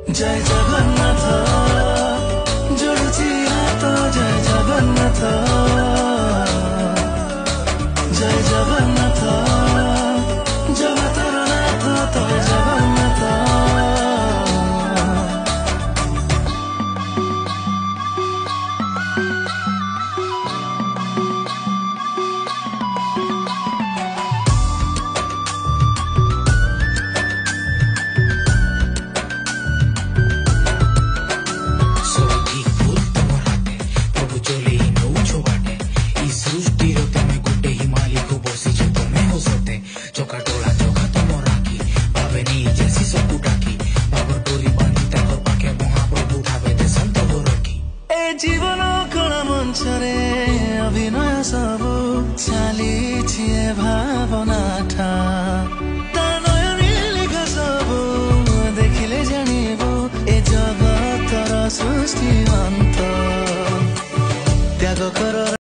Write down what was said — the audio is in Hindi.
जय जगन्नाथ जोड़ुची हाथ जय जगन्नाथ जय जगन्नाथ जगतर नाथ तव जगन्नाथ। जीवन कला मंचरे अभिनय सब चली भावना ठा नयनी लिखा सब देखिले जानिबो ए जगतर सृष्टि अंत।